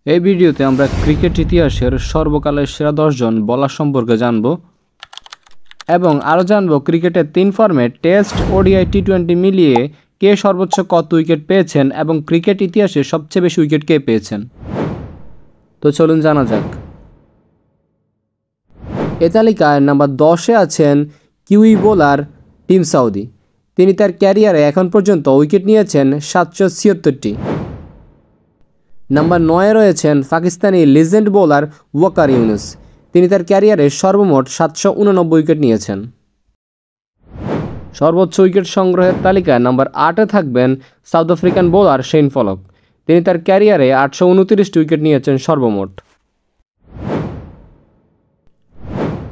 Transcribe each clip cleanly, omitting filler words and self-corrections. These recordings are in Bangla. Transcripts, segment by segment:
এই ভিডিওতে আমরা ক্রিকেট ইতিহাসের সর্বকালের সেরা 10 জন বোলার সম্পর্কে জানব এবং আরও জানব ক্রিকেটের 3 ফরম্যাট টেস্ট, ওডিআই, টি20 মিলিয়ে কে সর্বোচ্চ কত উইকেট পেয়েছেন এবং ক্রিকেট ইতিহাসে সবচেয়ে বেশি উইকেট কে পেয়েছেন। তো চলুন জানা যাক। এ তালিকায় নাম্বার 10-এ আছেন কিউই বোলার টিম সাউদি। তিনি তার ক্যারিয়ারে এখন পর্যন্ত উইকেট নিয়েছেন 776টি। নাম্বার 9-এ রয়েছেন পাকিস্তানি লিজেন্ড বোলার ওয়াকার ইউনুস। তিনি তার ক্যারিয়ারে সর্বমোট 789 উইকেট নিয়েছেন। সর্বোচ্চ উইকেট সংগ্রহের তালিকায় নাম্বার 8-এ থাকবেন সাউথ আফ্রিকান বোলার শেন ফলক। তিনি তার ক্যারিয়ারে 829টি উইকেট নিয়েছেন সর্বমোট।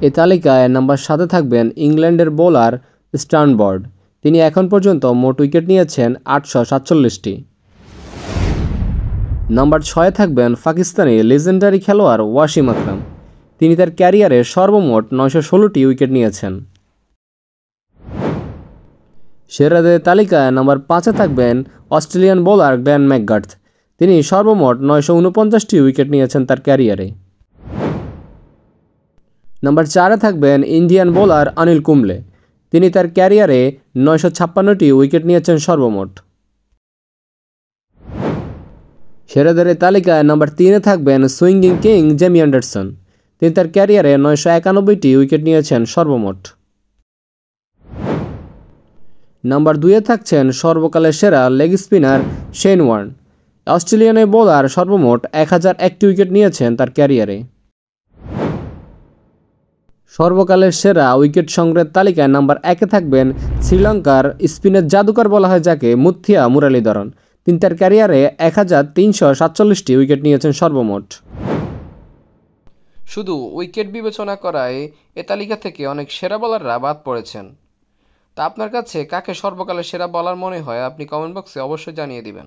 এ তালিকায় নাম্বার 7-এ থাকবেন ইংল্যান্ডের বোলার স্টার্নবর্ড। তিনি এখন পর্যন্ত মোট উইকেট নিয়েছেন 847টি। নাম্বার 6-এ থাকবেন পাকিস্তানি লেজেন্ডারি খেলোয়াড় ওয়াসিম আকরাম। তিনি তার ক্যারিয়ারে সর্বমোট 916টি উইকেট নিয়েছেন। সেরাদের তালিকায় নাম্বার 5-এ থাকবেন অস্ট্রেলিয়ান বোলার গ্লেন ম্যাকগার্থ। তিনি সর্বমোট 949টি উইকেট নিয়েছেন তার ক্যারিয়ারে। নাম্বার 4-এ থাকবেন ইন্ডিয়ান বোলার অনিল কুম্বলে। তিনি তার ক্যারিয়ারে 956টি উইকেট নিয়েছেন সর্বমোট। সেরাদের তালিকায় নাম্বার 3-এ থাকবেন সুইঙ্গিং কিং জেমি অ্যান্ডারসন। তিনি তার ক্যারিয়ারে 991টি উইকেট নিয়েছেন সর্বমোট। নাম্বার 2-এ থাকছেন সর্বকালের সেরা leg spinner Shane Warne. Australian bowler সর্বমোট 1001টি উইকেট নিয়েছেন তার ক্যারিয়ারে। সর্বকালের সেরা উইকেট সংগ্রহের তালিকায় নাম্বার 1-এ থাকবেন শ্রীলঙ্কার স্পিনের জাদুকর বলা হয় যাকে মুথিয়া মুরালিধরন। তিনি তার ক্যারিয়ারে 1347টি উইকেট নিয়েছেন সর্বমোট। শুধু উইকেট বিবেচনা করায় এ তালিকা থেকে অনেক সেরা বোলাররা বাদ পড়েছেন। তা আপনার কাছে কাকে সর্বকালের সেরা বোলার মনে হয় আপনি কমেন্ট বক্সে অবশ্যই জানিয়ে দিবেন।